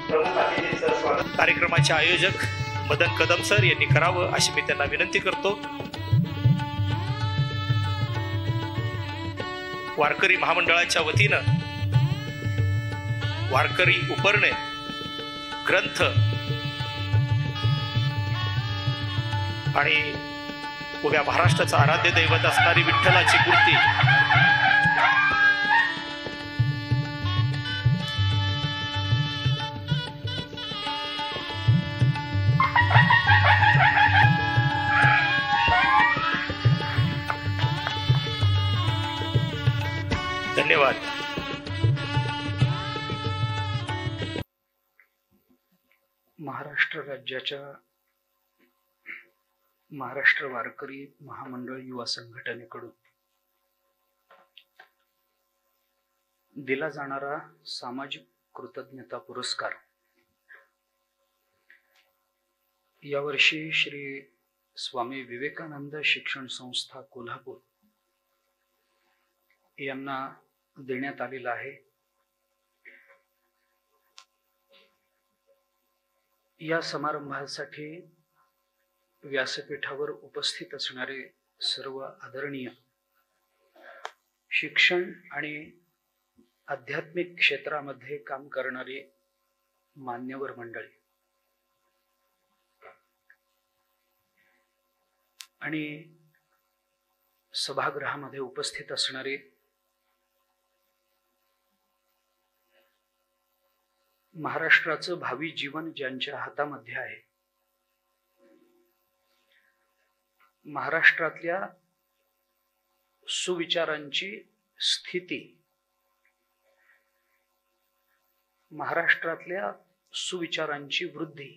प्रमुख अतिथींचं स्वागत कार्यक्रमाचे आयोजक मदन कदम सर यांनी करावं अशी मी त्यांना विनंती करतो। वारकरी महामंडळाच्या वतीनं वारकरी उपरणे ग्रंथ आणि उभ्या महाराष्ट्राचं आराध्य दैवत असणारी विठ्ठलाची मूर्ती धन्यवाद। महाराष्ट्र राज्याच्या महाराष्ट्र वारकरी महामंडळ युवा संघटनेकडून दिला जाणारा सामाजिक कृतज्ञता पुरस्कार यावर्षी श्री स्वामी विवेकानंद शिक्षण संस्था कोल्हापूर यांना देण्यात आलेला आहे। या समारंभासाठी व्यासपीठावर उपस्थित असणारे सर्व आदरणीय शिक्षण आणि आध्यात्मिक क्षेत्रामध्ये काम करणारे मान्यवर मंडळी आणि सभागृहामध्ये उपस्थित असणारे महाराष्ट्राचं भावी जीवन ज्यांच्या हातामध्ये आहे, महाराष्ट्रातल्या सुविचारांची स्थिती, महाराष्ट्रातल्या सुविचारांची वृद्धी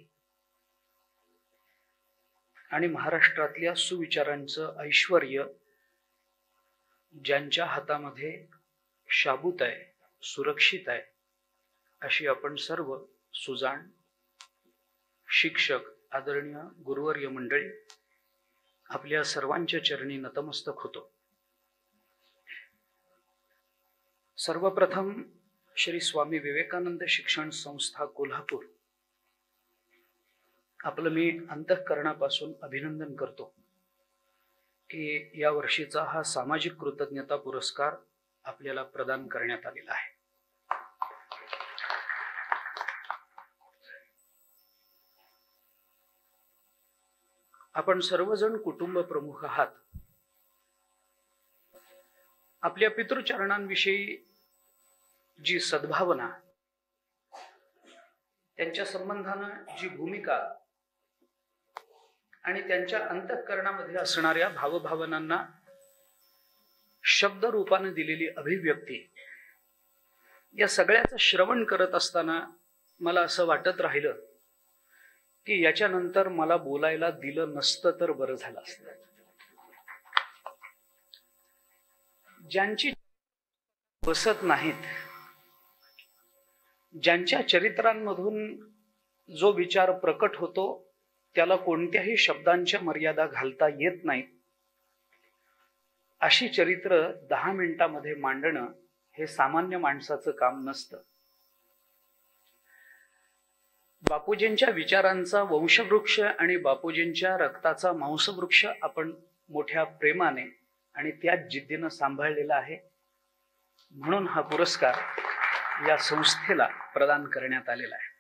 आणि महाराष्ट्रातल्या सुविचारांचं ऐश्वर्य ज्यांच्या हातामध्ये शाबूत आहे, सुरक्षित आहे, अशी आपण सर्व सुजाण शिक्षक आदरणीय गुरुवर्य मंडळी आपल्या सर्वांच्या चरणी नतमस्तक होतो। सर्वप्रथम श्री स्वामी विवेकानंद शिक्षण संस्था कोल्हापूर आपलं मी अंतःकरणापासून अभिनंदन करतो की या वर्षीचा हा सामाजिक कृतज्ञता पुरस्कार आपल्याला प्रदान करण्यात आलेला आहे। आपण सर्वजण कुटुंब प्रमुख आहात। आपल्या पितृचरणांविषयी जी सद्भावना, त्यांच्या संबंधानं जी भूमिका आणि त्यांच्या अंतःकरणामध्ये असणाऱ्या भावभावनांना शब्द रूपाने दिलेली अभिव्यक्ती, या सगळ्याचं श्रवण करत असताना मला असं वाटत राहिलं की याच्यानंतर मला बोलायला दिलं नसतं तर बरं झालं असतं। ज्यांची बसत नाहीत, ज्यांच्या चरित्रांमधून जो विचार प्रकट होतो त्याला कोणत्याही शब्दांच्या मर्यादा घालता येत नाहीत, अशी चरित्र 10 मिनिटांमध्ये मांडणं हे सामान्य माणसाचं काम नसतं। बापूजींच्या विचारांचा वंशवृक्ष आणि बापूजींच्या रक्ताचा मांसवृक्ष आपण मोठ्या प्रेमाने आणि त्याच जिद्दीनं सांभाळलेला आहे, म्हणून हा पुरस्कार या संस्थेला प्रदान करण्यात आलेला आहे।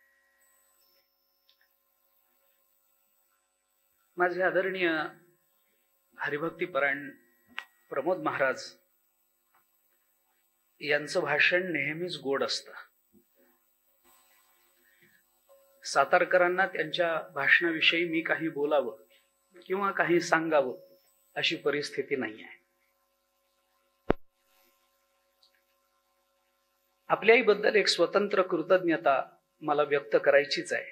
माझे आदरणीय हरिभक्तीपरायण प्रमोद महाराज यांचं भाषण नेहमीच गोड असतं। सातारकरांना त्यांच्या भाषणाविषयी मी काही बोलावं किंवा काही सांगावं अशी परिस्थिती नाही आहे। आपल्याबद्दल एक स्वतंत्र कृतज्ञता मला व्यक्त करायचीच आहे।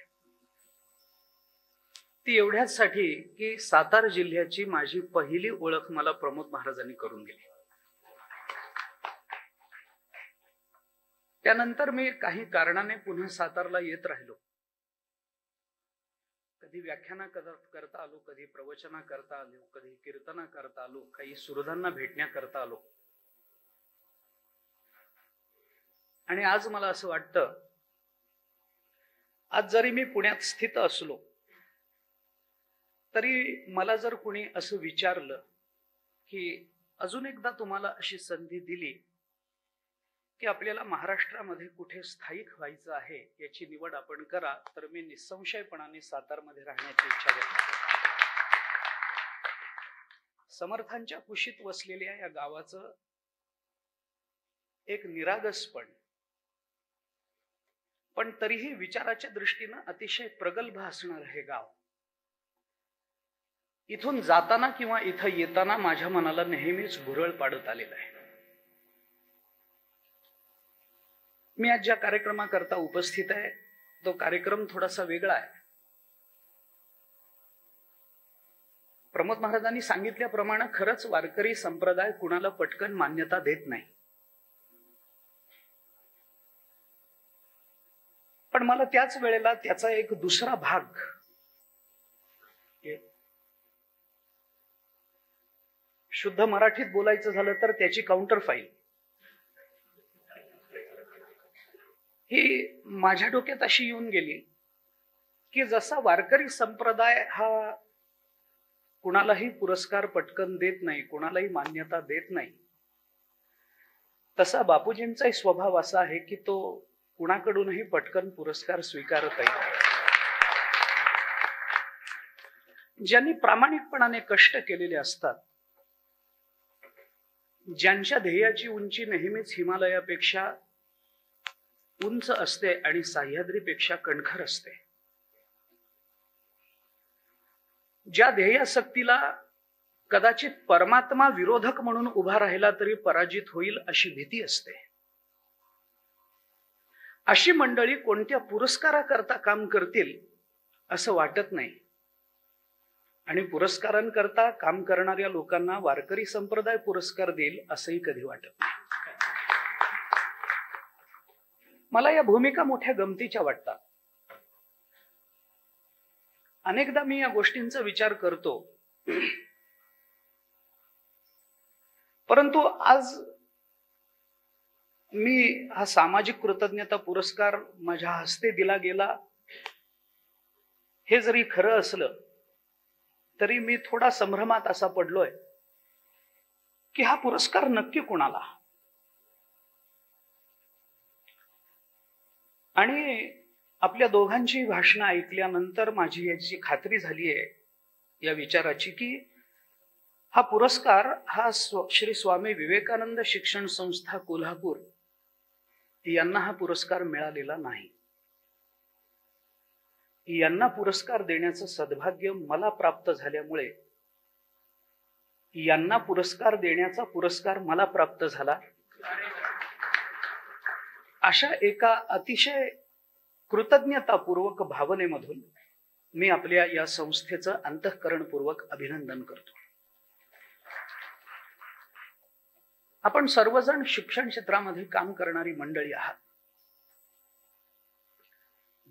ती एवढ्याचसाठी की सातारा जिल्ह्याची माझी पहिली ओळख मला प्रमोद महाराजांनी करून दिली। त्यानंतर मी काही कारणाने पुन्हा सातारला येत राहिलो। कधी व्याख्याना करता आलो, कधी प्रवचना करता आलो, कधी कीर्तना करता आलो, काही सुहृदांना भेटण्याकरता आलो। आणि आज मला असं वाटतं आज जरी मी पुण्यात स्थित असलो तरी मला जर कोणी असं विचारलं की अजून एकदा तुम्हाला अशी संधी दिली की आपल्याला महाराष्ट्रामध्ये कुठे स्थायिक व्हायचं आहे, याची निवड आपण करा, तर मी निसंशयपणाने सातारमध्ये राहण्याची इच्छा व्यक्त करतो. समर्थांच्या कुशीत वसलेल्या या गावाचं एक निरागसपण, पण तरीही विचाराच्या दृष्टीनं अतिशय प्रगल्भ असणार हे गाव. इथून जाताना किंवा इथं येताना माझ्या मनाला नेहमीच भुरळ पाडत आलेलं आहे. मी आज ज्या कार्यक्रमाकरता उपस्थित आहे तो कार्यक्रम थोडासा वेगळा आहे. प्रमोद महाराजांनी सांगितल्याप्रमाणे खरंच वारकरी संप्रदाय कुणाला पटकन मान्यता देत नाही. पण मला त्याच वेळेला त्याचा एक दुसरा भाग, शुद्ध मराठीत बोलायचं झालं तर त्याची काउंटर फाईल ही माझ्या डोक्यात अशी येऊन गेली की जसा वारकरी संप्रदाय हा कुणालाही पुरस्कार पटकन देत नाही, कुणालाही मान्यता देत नाही, तसा बापूजींचाही स्वभाव असा आहे की तो कुणाकडूनही पटकन पुरस्कार स्वीकारत आहे. ज्यांनी प्रामाणिकपणाने कष्ट केलेले असतात, ज्यांच्या ध्येयाची उंची नेहमीच हिमालयापेक्षा उंच असते आणि सह्याद्रीपेक्षा कणखर असते, ज्या ध्येयासक्तीला कदाचित परमात्मा विरोधक म्हणून उभा राहिला तरी पराजित होईल अशी भीती असते, अशी मंडळी कोणत्या पुरस्काराकरता काम करतील असं वाटत नाही. आणि पुरस्कारांकरता काम करणाऱ्या लोकांना वारकरी संप्रदाय पुरस्कार देईल असंही कधी वाटत नाही. मला या भूमिका मोठ्या गमतीच्या वाटतात. अनेकदा मी या गोष्टींचा विचार करतो, परंतु आज मी हा सामाजिक कृतज्ञता पुरस्कार माझ्या हस्ते दिला गेला हे जरी खरं असलं तरी मी थोडा संभ्रमात असा पडलोय की हा पुरस्कार नक्की कोणाला. आणि आपल्या दोघांची भाषणं ऐकल्यानंतर माझी याची खात्री झाली आहे या विचाराची की हा पुरस्कार हा श्री स्वामी विवेकानंद शिक्षण संस्था कोल्हापूर यांना हा पुरस्कार मिळालेला नाही. यांना पुरस्कार देण्याचं सद्भाग्य मला प्राप्त झाल्यामुळे यांना पुरस्कार देण्याचा पुरस्कार मला प्राप्त झाला. अशा एका अतिशय कृतज्ञतापूर्वक भावनेमधून मी आपल्या या संस्थेचं अंतःकरणपूर्वक अभिनंदन करतो. आपण सर्वजण शिक्षण क्षेत्रामध्ये काम करणारी मंडळी आहात.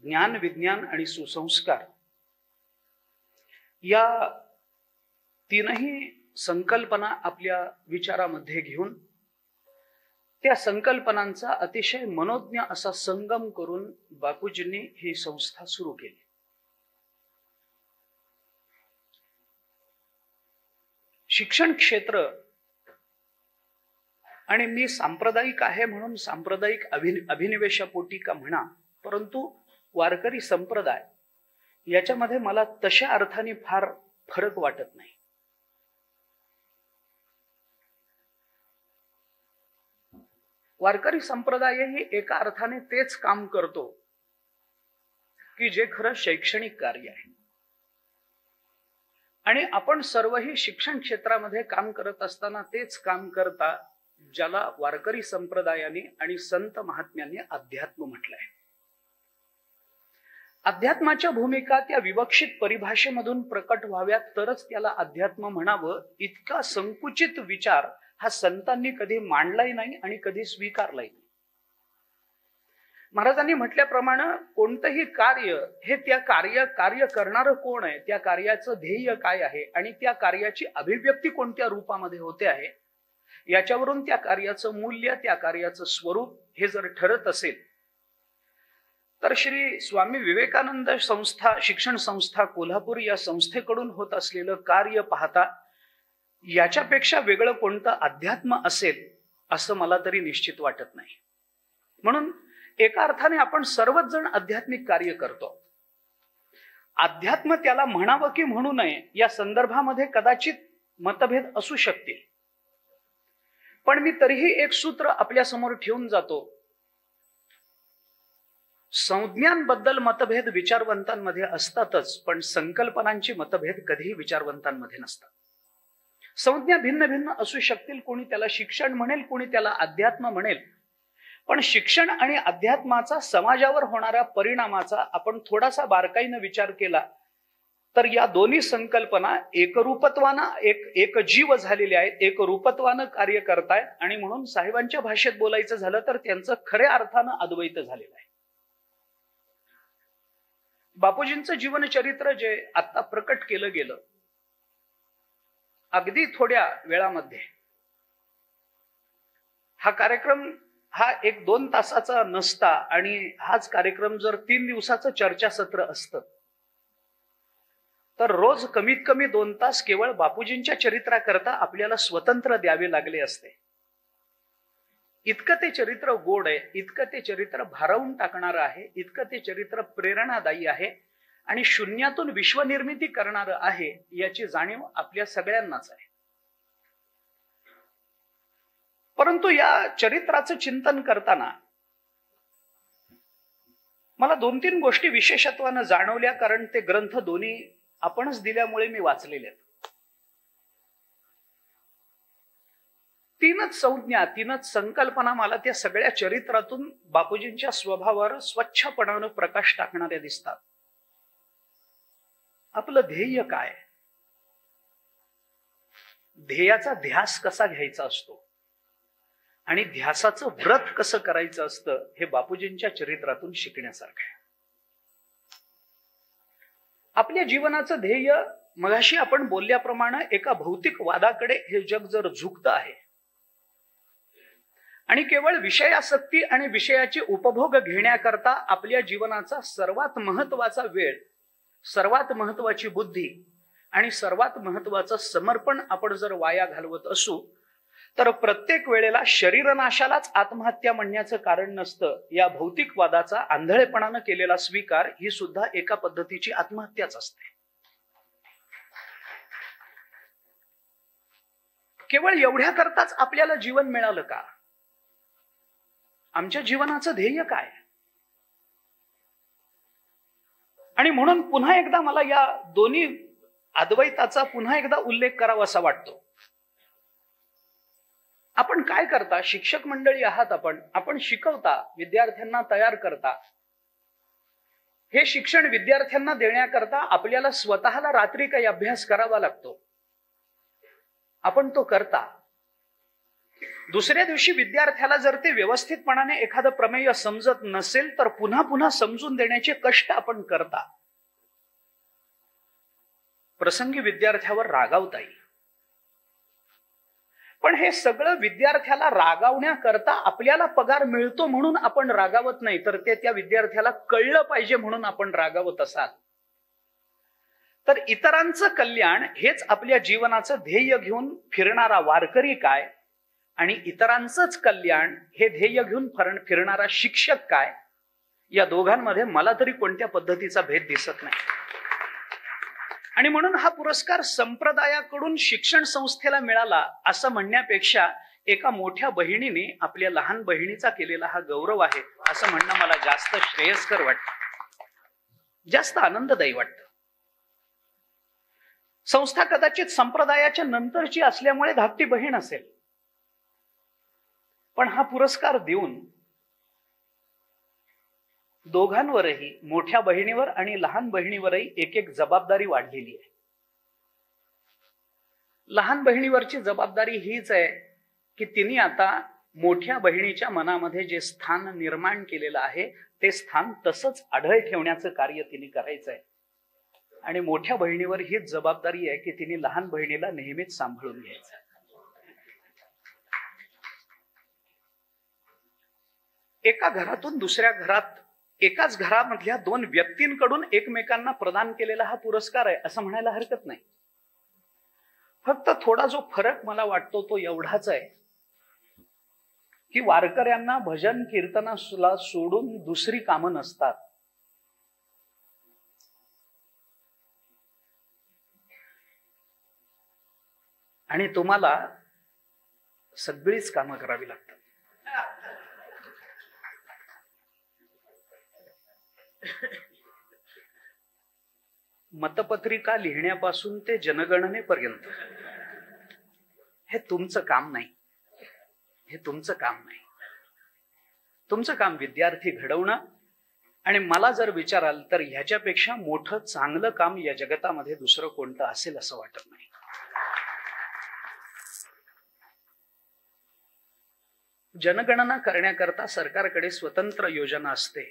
ज्ञान, विज्ञान आणि सुसंस्कार या तीनही संकल्पना आपल्या विचारामध्ये घेऊन त्या संकल्पनांचा अतिशय मनोज्ञ असा संगम करून बापूजींनी ही संस्था सुरू केली. शिक्षण क्षेत्र आणि मी सांप्रदायिक आहे म्हणून सांप्रदायिक अभिनिवेशापोटी का म्हणा, परंतु वारकरी संप्रदाय याच्यामध्ये मला तशा अर्थाने फार फरक वाटत नाही. वारकरी संप्रदायही एका अर्थाने तेच काम करतो की जे खरं शैक्षणिक कार्य आहे. आणि आपण सर्वही शिक्षण क्षेत्रामध्ये काम करत असताना तेच काम करता ज्याला वारकरी संप्रदायाने आणि संत महात्म्यांनी अध्यात्म म्हटलंय. अध्यात्माच्या भूमिका त्या विवक्षित परिभाषेमधून प्रकट व्हाव्यात तरच त्याला अध्यात्म म्हणावं, इतका संकुचित विचार हा संतांनी कधी मांडलाही नाही आणि कधी स्वीकारलाही नाही. महाराजांनी म्हटल्याप्रमाणे कोणतंही कार्य हे त्या कार्य करणारं कोण आहे, त्या कार्याचं ध्येय काय आहे आणि त्या कार्याची अभिव्यक्ती कोणत्या रूपामध्ये होते आहे याच्यावरून त्या कार्याचं मूल्य, त्या कार्याचं स्वरूप हे जर ठरत असेल तर श्री स्वामी विवेकानंद संस्था शिक्षण संस्था कोल्हापूर या संस्थेकडून होत असलेलं कार्य पाहता याच्यापेक्षा वेगळं कोणतं अध्यात्म असेल असं मला तरी निश्चित वाटत नाही. म्हणून एका अर्थाने आपण सर्वच जण आध्यात्मिक कार्य करतो. अध्यात्म त्याला म्हणावं की म्हणू नये या संदर्भामध्ये कदाचित मतभेद असू शकतील, पण मी तरीही एक सूत्र आपल्या समोर ठेवून जातो. संज्ञांबद्दल मतभेद विचारवंतांमध्ये असतातच, पण संकल्पनांची मतभेद कधीही विचारवंतांमध्ये नसतात. संज्ञा भिन्न भिन्न असू शकतील, कोणी त्याला शिक्षण म्हणेल, कोणी त्याला अध्यात्म म्हणेल, पण शिक्षण आणि अध्यात्माचा समाजावर होणाऱ्या परिणामाचा आपण थोडासा बारकाईने विचार केला तर या दोन्ही संकल्पना एकरूपत्वानं एक जीव झालेल्या आहेत, एकरूपत्वानं कार्य करतायत. आणि म्हणून साहेबांच्या भाषेत बोलायचं झालं तर त्यांचं खऱ्या अर्थानं अद्वैत झालेलं आहे. बापूजींचं जीवनचरित्र जे आता प्रकट केलं गेलं अगदी थोड्या वेळामध्ये, हा कार्यक्रम हा 1-2 तासाचा नसता आणि हाच कार्यक्रम जर 3 दिवसाचं चर्चासत्र असतं तर रोज कमीत कमी 2 तास केवळ बापूजींच्या चरित्राकरता आपल्याला स्वतंत्र द्यावे लागले असते. इतकं ते चरित्र गोड आहे, इतकं ते चरित्र भारावून टाकणारं आहे, इतकं ते चरित्र प्रेरणादायी आहे आणि शून्यातून विश्वनिर्मिती करणारं आहे याची जाणीव आपल्या सगळ्यांनाच आहे. परंतु या चरित्राचं चिंतन करताना मला 2-3 गोष्टी विशेषत्वानं जाणवल्या, कारण ते ग्रंथ दोन्ही आपणच दिल्यामुळे मी वाचलेले आहेत. 3च संज्ञा, 3च संकल्पना मला त्या सगळ्या चरित्रातून बापूजींच्या स्वभावावर स्वच्छपणानं प्रकाश टाकणाऱ्या दिसतात. आपलं ध्येय काय, ध्येयाचा ध्यास कसा घ्यायचा असतो आणि ध्यासाचं व्रत कसं करायचं असतं हे बापूजींच्या चरित्रातून शिकण्यासारखं आहे. आपल्या जीवनाचं ध्येय मगाशी आपण बोलल्याप्रमाणे एका भौतिक वादाकडे हे जग जर झुकतं आहे आणि केवळ विषयासक्ती आणि विषयाचे उपभोग घेण्याकरता आपल्या जीवनाचा सर्वात महत्वाचा वेळ, सर्वात महत्वाची बुद्धी आणि सर्वात महत्वाचं समर्पण आपण जर वाया घालवत असू तर प्रत्येक वेळेला शरीरनाशालाच आत्महत्या म्हणण्याचं कारण नसतं. या भौतिकवादाचा आंधळेपणानं केलेला स्वीकार ही सुद्धा एका पद्धतीची आत्महत्याच असते. केवळ एवढ्या करताच आपल्याला जीवन मिळालं का? आमच्या जीवनाचं ध्येय काय? आणि म्हणून पुन्हा एकदा मला या दोन्ही अद्वैताचा पुन्हा एकदा उल्लेख करावासा वाटतो. आपण काय करता? शिक्षक मंडळी आहात आपण शिकवता, विद्यार्थ्यांना तयार करता. हे शिक्षण विद्यार्थ्यांना देण्याकरता आपल्याला स्वतःला रात्री काही अभ्यास करावा लागतो, आपण तो करता. दुसऱ्या दिवशी विद्यार्थ्याला जर ते व्यवस्थितपणाने एखादं प्रमेय समजत नसेल तर पुन्हा पुन्हा समजून देण्याचे कष्ट आपण करता. प्रसंगी विद्यार्थ्यावर रागावता येईल, पण हे सगळं विद्यार्थ्याला रागावण्याकरता आपल्याला पगार मिळतो म्हणून आपण रागावत नाही, तर ते त्या विद्यार्थ्याला कळलं पाहिजे म्हणून आपण रागावत असाल तर इतरांचं कल्याण हेच आपल्या जीवनाचं ध्येय घेऊन फिरणारा वारकरी काय आणि इतरांचंच कल्याण हे ध्येय घेऊन फिरणारा शिक्षक काय, या दोघांमध्ये मला तरी कोणत्या पद्धतीचा भेद दिसत नाही. आणि म्हणून हा पुरस्कार संप्रदायाकडून शिक्षण संस्थेला मिळाला असं म्हणण्यापेक्षा एका मोठ्या बहिणीने आपल्या लहान बहिणीचा केलेला हा गौरव आहे असं म्हणणं मला जास्त श्रेयस्कर वाटतं, जास्त आनंददायी वाटतं. संस्था कदाचित संप्रदायाच्या नंतरची असल्यामुळे धाकटी बहीण असेल, पण हा पुरस्कार देऊन दोघांवरही, मोठ्या बहिणीवर आणि लहान बहिणीवरही एक एक जबाबदारी वाढलेली आहे. लहान बहिणीवरची जबाबदारी हीच आहे की तिने आता मोठ्या बहिणीच्या मनामध्ये जे स्थान निर्माण केलेलं आहे ते स्थान तसंच अढळ ठेवण्याचं कार्य तिने करायचं आहे. आणि मोठ्या बहिणीवर हीच जबाबदारी आहे की तिने लहान बहिणीला नेहमीच सांभाळून घ्यायचं. एका घरातून दुसऱ्या घरात एकाच घरामधल्या दोन व्यक्तींकडून एकमेकांना प्रदान केलेला हा पुरस्कार आहे असं म्हणायला हरकत नाही. फक्त थोडा जो फरक मला वाटतो तो एवढाच आहे की वारकऱ्यांना भजन कीर्तनाला सोडून दुसरी कामं नसतात. आणि तुम्हाला सगळीच कामं करावी लागतात. मतपत्रिका लिहिण्यापासून ते जनगणनेपर्यंत हे तुमचं काम नाही. हे तुमचं काम नाही. तुमचं काम विद्यार्थी घडवणं. आणि मला जर विचाराल तर ह्याच्यापेक्षा मोठं चांगलं काम या जगतामध्ये दुसरं कोणतं असेल असं वाटत नाही. जनगणना करण्याकरता सरकारकडे स्वतंत्र योजना असते.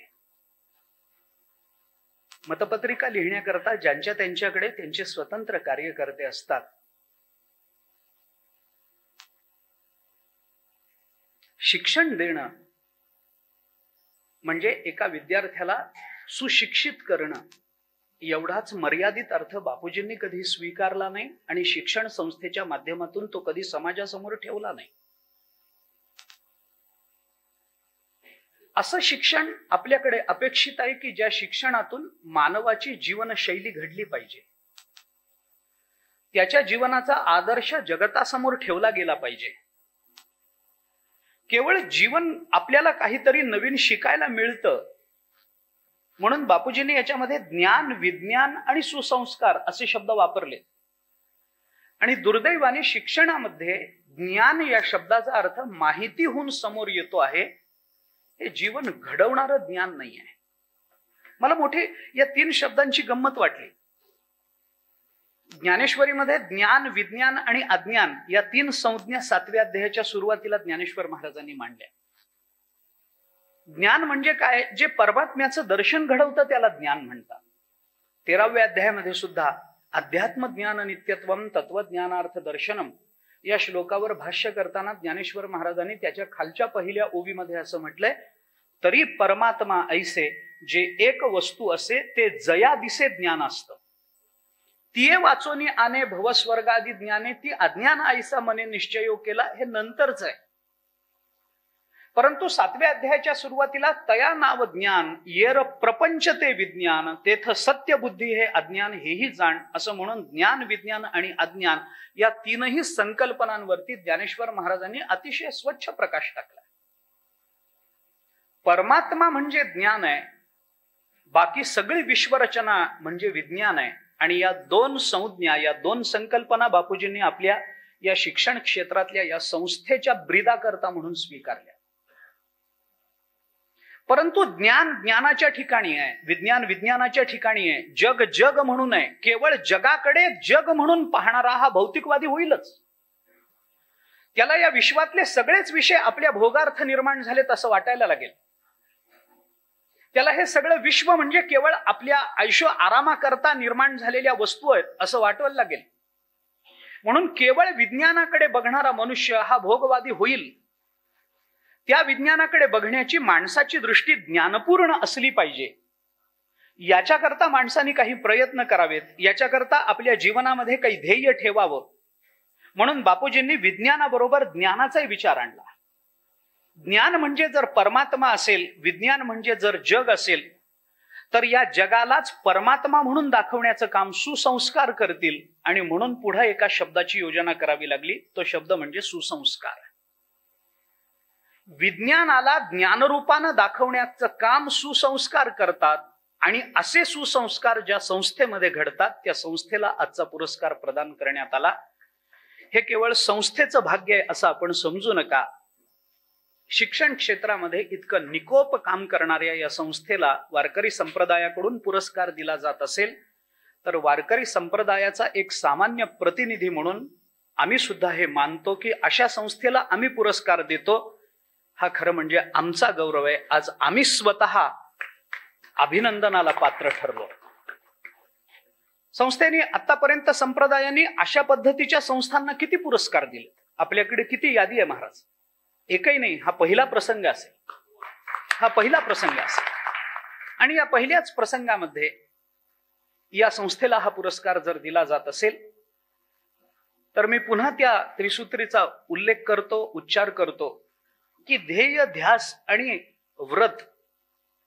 मतपत्रिका लिहिण्याकरता ज्यांच्या त्यांच्याकडे त्यांचे स्वतंत्र कार्यकर्ते असतात. शिक्षण देणं म्हणजे एका विद्यार्थ्याला सुशिक्षित करणं एवढाच मर्यादित अर्थ बापूजींनी कधी स्वीकारला नाही आणि शिक्षण संस्थेच्या माध्यमातून तो कधी समाजासमोर ठेवला नाही. असं शिक्षण आपल्याकडे अपेक्षित आहे की ज्या शिक्षणातून मानवाची जीवनशैली घडली पाहिजे, त्याच्या जीवनाचा आदर्श जगतासमोर ठेवला गेला पाहिजे. केवळ जीवन आपल्याला काहीतरी नवीन शिकायला मिळतं म्हणून बापूजींनी याच्यामध्ये ज्ञान, विज्ञान आणि सुसंस्कार असे शब्द वापरले. आणि दुर्दैवाने शिक्षणामध्ये ज्ञान या शब्दाचा अर्थ माहितीहून समोर येतो आहे. हे जीवन घडवणारं ज्ञान नाही आहे. मला मोठे या 3 शब्दांची गंमत वाटली. ज्ञानेश्वरीमध्ये ज्ञान, विज्ञान आणि अज्ञान या 3 संज्ञा 7व्या अध्यायाच्या सुरुवातीला ज्ञानेश्वर महाराजांनी मांडल्या. ज्ञान म्हणजे काय? जे परमात्म्याचं दर्शन घडवतं त्याला ज्ञान म्हणतात. 13व्या अध्यायामध्ये सुद्धा अध्यात्म ज्ञान नित्यत्वम तत्वज्ञानार्थ दर्शनम या श्लोकावर भाष्य करताना ज्ञानेश्वर महाराजांनी त्याच्या खालच्या पहिल्या ओवीमध्ये असं म्हटलंय, तरी परमात्मा ऐसे जे एक वस्तू असे ते जया दिसे ज्ञान असतं. तिये वाचोनी आने भवस्वर्गादी ज्ञाने ती अज्ञान ऐसा मने निश्चयो केला. हे नंतरच आहे. परंतु 7व्या अध्यायाच्या सुरुवातीला तया नाव ज्ञान येर प्रपंच ते विज्ञान तेथ सत्य बुद्धी हे अज्ञान हेही जाण असं म्हणून ज्ञान, विज्ञान आणि अज्ञान या 3ही संकल्पनांवरती ज्ञानेश्वर महाराजांनी अतिशय स्वच्छ प्रकाश टाकला. परमात्मा म्हणजे ज्ञान आहे, बाकी सगळी विश्वरचना म्हणजे विज्ञान आहे. आणि या 2 संज्ञा, या 2 संकल्पना बापूजींनी आपल्या या शिक्षण क्षेत्रातल्या या संस्थेच्या ब्रीदाकरता म्हणून स्वीकारल्या. परंतु ज्ञान ज्ञानाच्या ठिकाणी आहे, विज्ञान विज्ञानाच्या ठिकाणी आहे, जग जग म्हणून आहे. केवळ जगाकडे जग म्हणून पाहणारा हा भौतिकवादी होईलच. त्याला या विश्वातले सगळेच विषय आपल्या भोगार्थ निर्माण झालेत असं वाटायला लागेल. त्याला हे सगळं विश्व म्हणजे केवळ आपल्या आयुष्य आरामाकरता निर्माण झालेल्या वस्तू आहेत असं वाटायला लागेल. म्हणून केवळ विज्ञानाकडे बघणारा मनुष्य हा भोगवादी होईल. त्या विज्ञानाकडे बघण्याची माणसाची दृष्टी ज्ञानपूर्ण असली पाहिजे. याच्याकरता माणसाने काही प्रयत्न करावेत, याच्याकरता आपल्या जीवनामध्ये काही ध्येय ठेवावं. म्हणून बापूजींनी विज्ञानाबरोबर ज्ञानाचाही विचार आणला. ज्ञान म्हणजे जर परमात्मा असेल, विज्ञान म्हणजे जर जग असेल, तर या जगालाच परमात्मा म्हणून दाखवण्याचं काम सुसंस्कार करतील. आणि म्हणून पुढे एका शब्दाची योजना करावी लागली. तो शब्द म्हणजे सुसंस्कार. विज्ञानाला ज्ञानरूपानं दाखवण्याचं काम सुसंस्कार करतात. आणि असे सुसंस्कार ज्या संस्थेमध्ये घडतात त्या संस्थेला आजचा पुरस्कार प्रदान करण्यात आला. हे केवळ संस्थेचं भाग्य आहे असं आपण समजू नका. शिक्षण क्षेत्रामध्ये इतकं निकोप काम करणाऱ्या या संस्थेला वारकरी संप्रदायाकडून पुरस्कार दिला जात असेल तर वारकरी संप्रदायाचा एक सामान्य प्रतिनिधी म्हणून आम्ही सुद्धा हे मानतो की अशा संस्थेला आम्ही पुरस्कार देतो. हा खरं म्हणजे आमचा गौरव आहे. आज आम्ही स्वतः अभिनंदनाला पात्र ठरलो. संस्थेने आतापर्यंत संप्रदायांनी अशा पद्धतीच्या संस्थांना किती पुरस्कार दिले? आपल्याकडे किती यादी आहे महाराज? एकही नाही. हा पहिला प्रसंग असेल. हा पहिला प्रसंग असेल. आणि या पहिल्याच प्रसंगामध्ये या संस्थेला हा पुरस्कार जर दिला जात असेल तर मी पुन्हा त्या त्रिसूत्रीचा उल्लेख करतो, उच्चार करतो की ध्येय, ध्यास आणि व्रत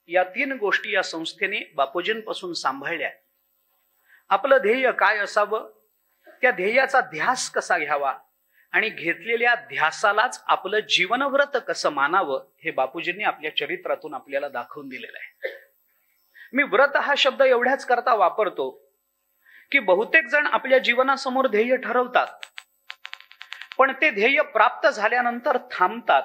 या 3 गोष्टी या संस्थेने बापूजींपासून सांभाळल्या. आपलं ध्येय काय असावं, त्या ध्येयाचा ध्यास कसा घ्यावा आणि घेतलेल्या ध्यासालाच आपलं जीवनव्रत कसं मानावं हे बापूजींनी आपल्या चरित्रातून आपल्याला दाखवून दिलेलं आहे. मी व्रत हा शब्द एवढ्याच करता वापरतो की बहुतेक जण आपल्या जीवनासमोर ध्येय ठरवतात, पण ते ध्येय प्राप्त झाल्यानंतर थांबतात.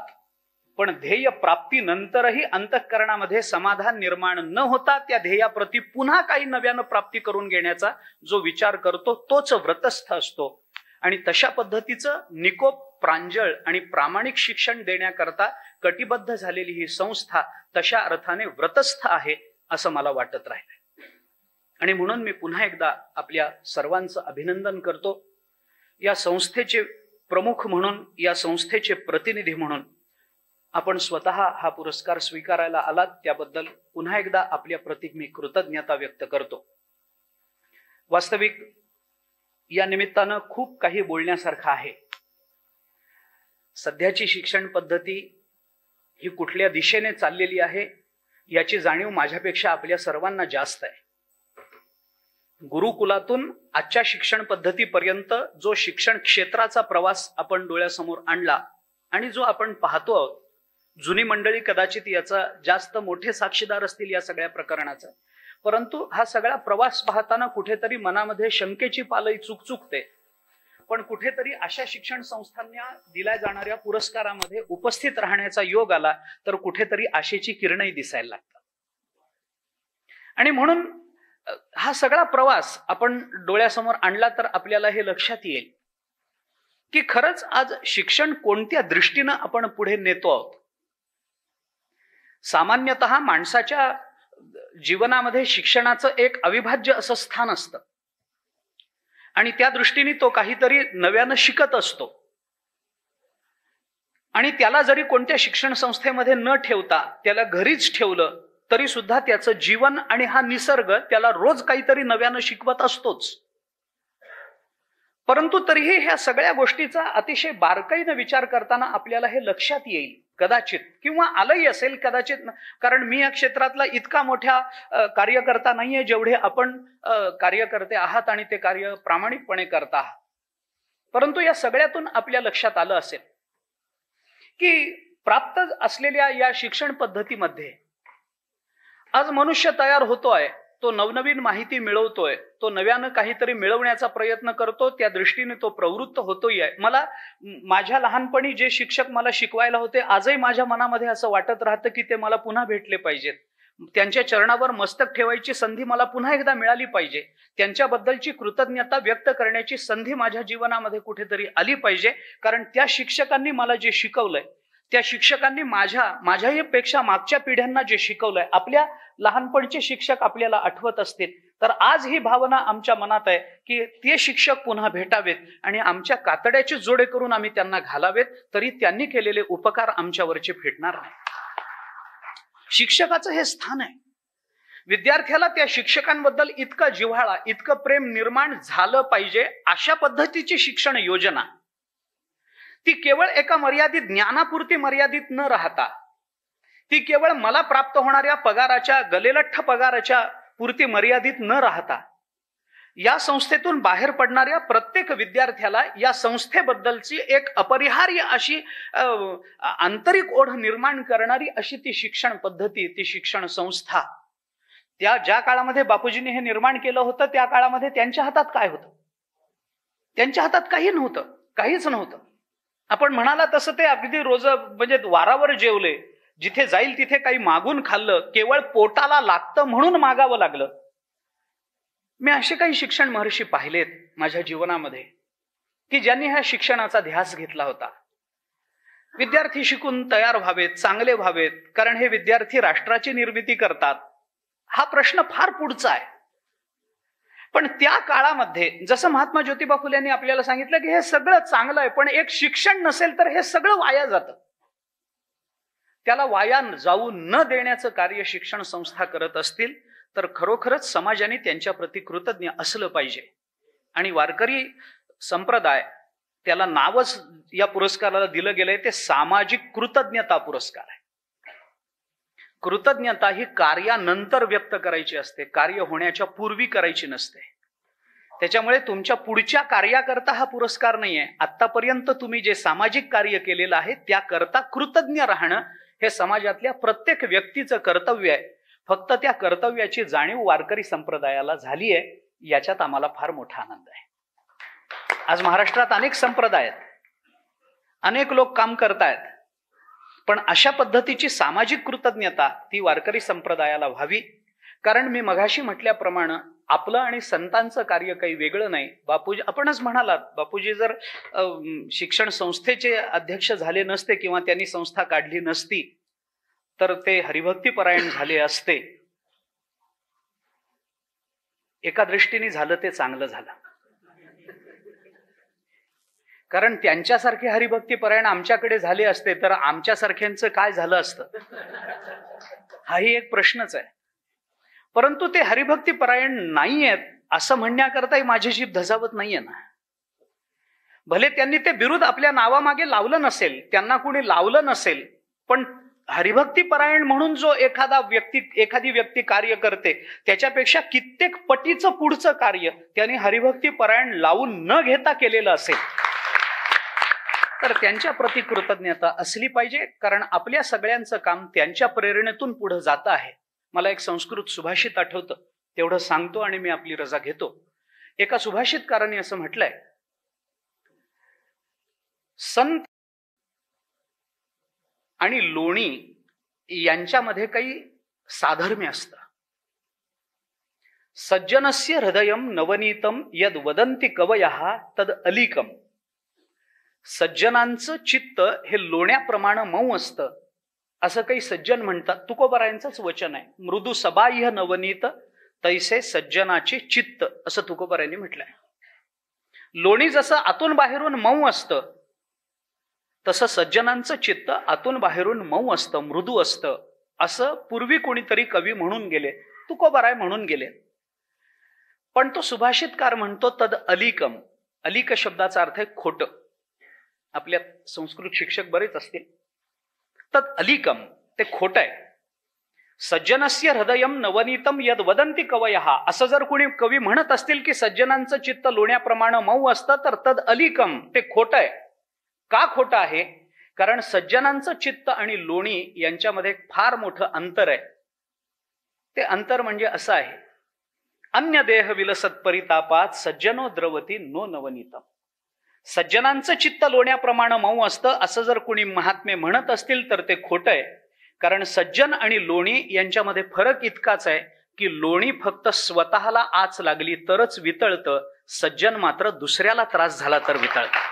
पण ध्येय प्राप्तीनंतरही अंतःकरणामध्ये समाधान निर्माण न होता त्या ध्येयाप्रती पुन्हा काही नव्यानं प्राप्ती करून घेण्याचा जो विचार करतो तोच व्रतस्थ असतो. आणि तशा पद्धतीचं निकोप, प्रांजळ आणि प्रामाणिक शिक्षण देण्याकरता कटिबद्ध झालेली ही संस्था तशा अर्थाने व्रतस्थ आहे असं मला वाटत राहिलं. आणि म्हणून मी पुन्हा एकदा आपल्या सर्वांचं अभिनंदन करतो. या संस्थेचे प्रमुख म्हणून, या संस्थेचे प्रतिनिधी म्हणून आपण स्वतः हा पुरस्कार स्वीकारायला आलात त्याबद्दल पुन्हा एकदा आपल्या प्रती मी कृतज्ञता व्यक्त करतो. वास्तविक या निमित्तानं खूप काही बोलण्यासारखं आहे. सध्याची शिक्षण पद्धती ही कुठल्या दिशेने चाललेली आहे याची जाणीव माझ्यापेक्षा आपल्या सर्वांना जास्त आहे. गुरुकुलातून आजच्या शिक्षण पद्धतीपर्यंत जो शिक्षण क्षेत्राचा प्रवास आपण डोळ्यासमोर आणला आणि जो आपण पाहतो आहोत, जुनी मंडळी कदाचित याचा जास्त मोठे साक्षीदार असतील या सगळ्या प्रकरणाचा, परंतु हा सगळा प्रवास पाहताना कुठेतरी मनामध्ये शंकेची पालई चुकचुकते. पण कुठेतरी अशा शिक्षण संस्थांना दिल्या जाणाऱ्या पुरस्कारामध्ये उपस्थित राहण्याचा योग आला तर कुठेतरी आशेची किरणही दिसायला लागतात. आणि म्हणून हा सगळा प्रवास आपण डोळ्यासमोर आणला तर आपल्याला हे लक्षात येईल की खरंच आज शिक्षण कोणत्या दृष्टीनं आपण पुढे नेतो आहोत. सामान्यतः माणसाच्या जीवनामध्ये शिक्षणाचं एक अविभाज्य असं स्थान असतं आणि त्या दृष्टीने तो काहीतरी नव्यानं शिकत असतो. आणि त्याला जरी कोणत्या शिक्षण संस्थेमध्ये न ठेवता त्याला घरीच ठेवलं तरी सुद्धा त्याचं जीवन आणि हा निसर्ग त्याला रोज काहीतरी नव्यानं शिकवत असतोच. परंतु तरीही ह्या सगळ्या गोष्टीचा अतिशय बारकाईनं विचार करताना आपल्याला हे लक्षात येईल कदाचित, किंवा आलंही असेल कदाचित, कारण मी या क्षेत्रातला इतका मोठा कार्यकर्ता नाहीये जेवढे आपण कार्यकर्ते आहात आणि ते कार्य प्रामाणिकपणे करता आहात. परंतु या सगळ्यातून आपल्या लक्षात आलं असेल की प्राप्त असलेल्या या शिक्षण पद्धतीमध्ये आज मनुष्य तयार होतोय, तो नवनवीन माहिती मिळवतोय, तो नव्यानं काहीतरी मिळवण्याचा प्रयत्न करतो, त्या दृष्टीने तो प्रवृत्त होतोय. मला माझ्या लहानपणी जे शिक्षक मला शिकवायला होते आजही माझ्या मनामध्ये असं वाटत राहतं की ते मला पुन्हा भेटले पाहिजेत. त्यांच्या चरणावर मस्तक ठेवायची संधी मला पुन्हा एकदा मिळाली पाहिजे. त्यांच्याबद्दलची कृतज्ञता व्यक्त करण्याची संधी माझ्या जीवनामध्ये कुठेतरी आली पाहिजे. कारण त्या शिक्षकांनी मला जे शिकवलंय, त्या शिक्षकांनी माझ्याही पेक्षा मागच्या पिढ्यांना जे शिकवलंय, आपल्या लहानपणचे शिक्षक आपल्याला आठवत असतील तर आज ही भावना आमच्या मनात आहे की ते शिक्षक पुन्हा भेटावेत आणि आमच्या कातड्याचे जोडे करून आम्ही त्यांना घालावेत, तरी त्यांनी केलेले उपकार आमच्यावरचे फेडणार नाही. शिक्षकाचं हे स्थान आहे. विद्यार्थ्याला त्या शिक्षकांबद्दल इतका जिव्हाळा, इतकं प्रेम निर्माण झालं पाहिजे. अशा पद्धतीची शिक्षण योजना ती केवळ एका मर्यादित ज्ञानापुरती मर्यादित न राहता, ती केवळ मला प्राप्त होणाऱ्या पगाराच्या, गलेलठ्ठ पगाराच्या पुरती मर्यादित न राहता, या संस्थेतून बाहेर पडणाऱ्या प्रत्येक विद्यार्थ्याला या संस्थेबद्दलची एक अपरिहार्य अशी आंतरिक ओढ निर्माण करणारी अशी ती शिक्षण पद्धती, ती शिक्षण संस्था. त्या ज्या काळामध्ये बापूजींनी हे निर्माण केलं होतं त्या काळामध्ये त्यांच्या हातात काय होतं? त्यांच्या हातात काही नव्हतं, काहीच नव्हतं. आपण म्हणाला तसं ते अगदी रोज म्हणजे वारावर जेवले, जिथे जाईल तिथे काही मागून खाल्लं, केवळ पोटाला लागतं म्हणून मागावं लागलं. मी असे काही शिक्षण महर्षी पाहिलेत माझ्या जीवनामध्ये की ज्यांनी ह्या शिक्षणाचा ध्यास घेतला होता. विद्यार्थी शिकून तयार व्हावेत, चांगले व्हावेत, कारण हे विद्यार्थी राष्ट्राची निर्मिती करतात. हा प्रश्न फार पुढचा आहे. पण त्या काळामध्ये जसं महात्मा ज्योतिबा फुले यांनी आपल्याला सांगितलं की हे सगळं चांगलं आहे, पण एक शिक्षण नसेल तर हे सगळं वाया जातं. त्याला वाया जाऊ न देण्याचं कार्य शिक्षण संस्था करत असतील तर खरोखरच समाजाने त्यांच्या प्रती कृतज्ञ असलं पाहिजे. आणि वारकरी संप्रदाय, त्याला नावच या पुरस्काराला दिलं गेलंय, ते सामाजिक कृतज्ञता पुरस्कार आहे. कृतज्ञता ही कार्यानंतर व्यक्त करायची असते, कार्य होण्याच्या पूर्वी करायची नसते. त्याच्यामुळे तुमच्या पुढच्या कार्याकरता हा पुरस्कार नाहीये. आतापर्यंत तुम्ही जे सामाजिक कार्य केलेलं आहे त्याकरता कृतज्ञ राहणं हे समाजातल्या प्रत्येक व्यक्तीचं कर्तव्य आहे. फक्त त्या कर्तव्याची जाणीव वारकरी संप्रदायाला झाली आहे, याच्यात आम्हाला फार मोठा आनंद आहे. आज महाराष्ट्रात अनेक संप्रदाय आहेत, अनेक लोक काम करतायत, पण अशा पद्धतीची सामाजिक कृतज्ञता ती वारकरी संप्रदायाला व्हावी. कारण मी मघाशी म्हटल्याप्रमाणे आपलं आणि संतांचं कार्य काही वेगळं नाही. बापूजी, आपणच म्हणालात, बापूजी जर शिक्षण संस्थेचे अध्यक्ष झाले नसते किंवा त्यांनी संस्था काढली नसती तर ते हरिभक्तीपरायण झाले असते. एका दृष्टीने झालं ते चांगलं झालं, कारण त्यांच्यासारखे हरिभक्तीपरायण आमच्याकडे झाले असते तर आमच्यासारख्यांचं काय झालं असतं, हाही एक प्रश्नच आहे. परंतु ते हरिभक्तीपरायण नाही आहेत असं म्हणण्याकरताही माझी जीभ धजावत नाहीये ना. भले त्यांनी ते बिरुद आपल्या नावामागे लावलं नसेल, त्यांना कोणी लावलं नसेल, पण हरिभक्तीपरायण म्हणून जो एखादी व्यक्ती कार्य करते त्याच्यापेक्षा कित्येक पटीचं पुढचं कार्य त्यांनी हरिभक्तीपरायण लावून न घेता केलेलं असेल तर त्यांच्या प्रति कृतज्ञता असली पाहिजे. कारण आपल्या सगळ्यांचं काम त्यांच्या प्रेरणेतून पुढे जात आहे. मला एक संस्कृत सुभाषित आठवतं, तेवढं सांगतो आणि मी आपली रजा घेतो. एका सुभाषितकाराने असं म्हटलंय, संत आणि लोणी यांच्यामध्ये काही साधर्म्य असतं. सज्जनस्य हृदयम नवनीतम यद वदंती कवयः तद अलीकम. सज्जनांचं चित्त हे लोण्याप्रमाणे मऊ असतं असं काही सज्जन म्हणतात. तुकोबारायांचंच वचन आहे. मृदू सबाह्य नवनीत तैसे सज्जनाचे चित्त, असं तुकोबारायांनी म्हटलंय. लोणी जसं आतून बाहेरून मऊ असतं तसं सज्जनांचं चित्त आतून बाहेरून मऊ असतं, मृदू असतं, असं पूर्वी कोणीतरी कवी म्हणून गेले, तुकोबाराय म्हणून गेले. पण तो सुभाषितकार म्हणतो तद अलीकम. अलीक शब्दाचा अर्थ आहे खोटं. आपल्या संस्कृत शिक्षक बरेच असतील. तद अलीकम ते खोट आहे. सज्जनस्य हृदयम नवनीतम यद वदंती कवयः, असं जर कोणी कवी म्हणत असतील की सज्जनांचं चित्त लोण्याप्रमाणे मऊ असतं तर तद अलीकम ते खोट आहे. का खोटं आहे? कारण सज्जनांचं चित्त आणि लोणी यांच्यामध्ये फार मोठं अंतर आहे. ते अंतर म्हणजे असं आहे, अन्य देह विलसत परितापात सज्जनो द्रवती नो नवनीतम. सज्जनांचं चित्त लोण्याप्रमाणे मऊ असतं असं जर कोणी महात्मे म्हणत असतील तर ते खोटं आहे. कारण सज्जन आणि लोणी यांच्यामध्ये फरक इतकाच आहे की लोणी फक्त स्वतःला आच लागली तरच वितळतं, सज्जन मात्र दुसऱ्याला त्रास झाला तर वितळतं.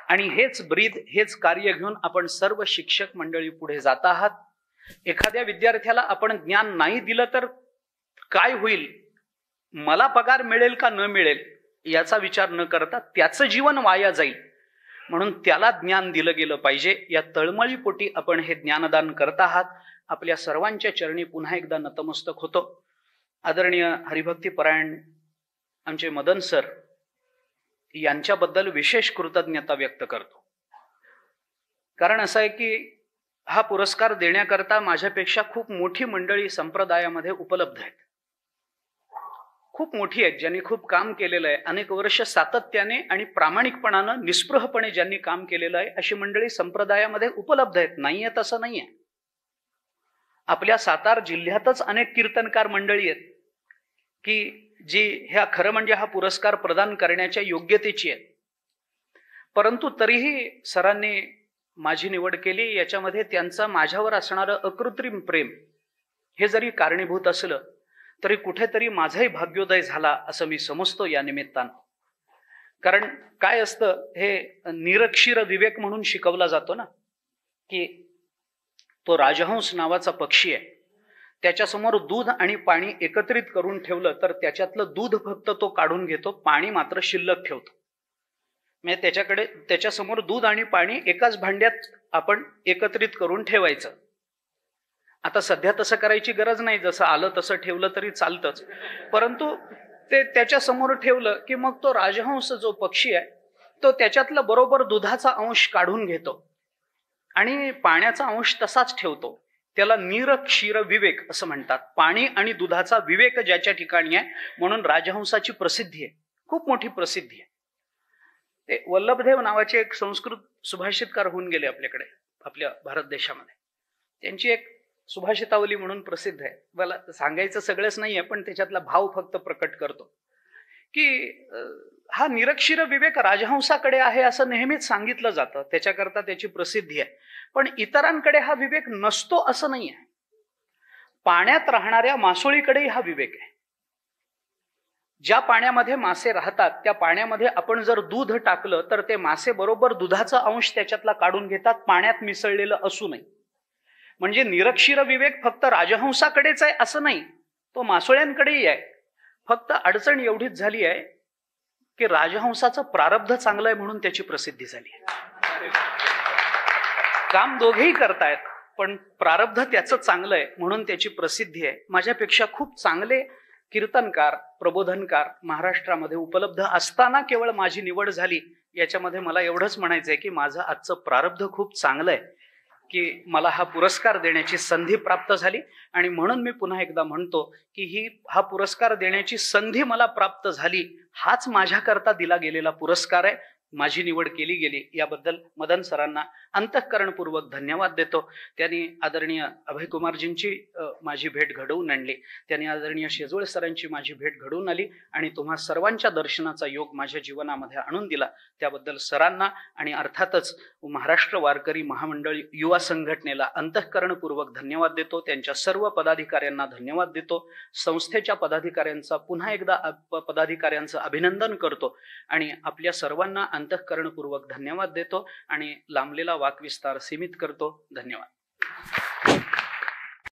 आणि हेच ब्रीद, हेच कार्य घेऊन आपण सर्व शिक्षक मंडळी पुढे जात आहात. एखाद्या विद्यार्थ्याला आपण ज्ञान नाही दिलं तर काय होईल, मला पगार मिळेल का न मिळेल याचा विचार न करता त्याचं जीवन वाया जाईल, म्हणून त्याला ज्ञान दिलं गेलं पाहिजे. या तळमळीपोटी आपण हे ज्ञानदान करत आहात. आपल्या सर्वांच्या चरणी पुन्हा एकदा नतमस्तक होतो. आदरणीय हरिभक्तीपरायण आमचे मदन सर यांच्याबद्दल विशेष कृतज्ञता व्यक्त करतो. कारण असं आहे की हा पुरस्कार देण्याकरता माझ्यापेक्षा खूप मोठी मंडळी संप्रदायामध्ये उपलब्ध आहेत. खूप मोठी आहेत, ज्यांनी खूप काम केलेलं आहे. अनेक वर्ष सातत्याने आणि प्रामाणिकपणानं निस्पृहपणे ज्यांनी काम केलेलं आहे अशी मंडळी संप्रदायामध्ये उपलब्ध आहेत. नाही आहेत असं नाहीये. आपल्या सातारा जिल्ह्यातच अनेक कीर्तनकार मंडळी आहेत की जी ह्या खरं म्हणजे हा पुरस्कार प्रदान करण्याच्या योग्यतेची आहे. परंतु तरीही सरांनी माझी निवड केली. याच्यामध्ये त्यांचं माझ्यावर असणारं अकृत्रिम प्रेम हे जरी कारणीभूत असलं तरी कुठेतरी माझाही भाग्योदय झाला असं मी समजतो या निमित्तानं. कारण काय असतं, हे निरक्षीर विवेक म्हणून शिकवला जातो ना, की तो राजहंस नावाचा पक्षी आहे, त्याच्यासमोर दूध आणि पाणी एकत्रित करून ठेवलं तर त्याच्यातलं दूध फक्त तो काढून घेतो, पाणी मात्र शिल्लक ठेवतो. म्हणजे त्याच्यासमोर दूध आणि पाणी एकाच भांड्यात आपण एकत्रित करून ठेवायचं. आता सध्या तसं करायची गरज नाही, जसं आलं तसं ठेवलं तरी चालतंच. परंतु ते त्याच्या समोर ठेवलं की मग तो राजहंस जो पक्षी आहे तो त्याच्यातलं बरोबर दुधाचा अंश काढून घेतो आणि पाण्याचा अंश तसाच ठेवतो. त्याला नीर क्षीर विवेक असं म्हणतात. पाणी आणि दुधाचा विवेक ज्याच्या ठिकाणी आहे म्हणून राजहंसाची प्रसिद्धी आहे, खूप मोठी प्रसिद्धी आहे. ते वल्लभदेव नावाचे एक संस्कृत सुभाषितकार होऊन गेले आपल्याकडे, आपल्या भारत देशामध्ये. त्यांची एक सुभाषितावली म्हणून प्रसिद्ध आहे. मला सांगायचं सगळंच नाहीये, पण त्याच्यातला भाव फक्त प्रकट करतो की हा निरक्षीर विवेक राजहंसाकडे आहे असं नेहमीच सांगितलं जातं, त्याच्याकरता त्याची प्रसिद्धी आहे. पण इतरांकडे हा विवेक नसतो असं नाही आहे. पाण्यात राहणाऱ्या मासोळीकडेही हा विवेक आहे. ज्या पाण्यामध्ये मासे राहतात त्या पाण्यामध्ये आपण जर दूध टाकलं तर ते मासे बरोबर दुधाचा अंश त्याच्यातला काढून घेतात, पाण्यात मिसळलेलं असू नये. म्हणजे निरक्षीर विवेक फक्त राजहंसाकडेच आहे असं नाही, तो मासोळ्यांकडेही आहे. फक्त अडचण एवढीच झाली आहे की राजहंसाचं प्रारब्ध चांगलं आहे म्हणून त्याची प्रसिद्धी झाली आहे. काम दोघेही करतायत पण प्रारब्ध त्याचं चांगलं आहे म्हणून त्याची प्रसिद्धी आहे. माझ्यापेक्षा खूप चांगले कीर्तनकार, प्रबोधनकार महाराष्ट्रामध्ये उपलब्ध असताना केवळ माझी निवड झाली. याच्यामध्ये मला एवढंच म्हणायचंय की माझं आजचं प्रारब्ध खूप चांगलं आहे की मला हा पुरस्कार देण्याची संधी प्राप्त झाली. आणि म्हणून मी पुन्हा एकदा म्हणतो की हा पुरस्कार देण्याची संधी मला प्राप्त झाली, हाच माझ्याकरता दिला गेलेला पुरस्कार आहे. माझी निवड केली गेली याबद्दल मदन सरांना अंतःकरणपूर्वक धन्यवाद देतो. त्यांनी आदरणीय अभयकुमारजींची माझी भेट घडवून आणली, त्यांनी आदरणीय शेजवळ सरांची माझी भेट घडवून आली आणि तुम्हा सर्वांच्या दर्शनाचा योग माझ्या जीवनामध्ये आणून दिला. त्याबद्दल सरांना आणि अर्थातच महाराष्ट्र वारकरी महामंडळ युवा संघटनेला अंतःकरणपूर्वक धन्यवाद देतो. त्यांच्या सर्व पदाधिकाऱ्यांना धन्यवाद देतो. संस्थेच्या पदाधिकाऱ्यांचा पुन्हा एकदा पदाधिकाऱ्यांचं अभिनंदन करतो आणि आपल्या सर्वांना अंतःकरणपूर्वक धन्यवाद देतो आणि लांबलेला वाक्विस्तार सीमित करतो. धन्यवाद.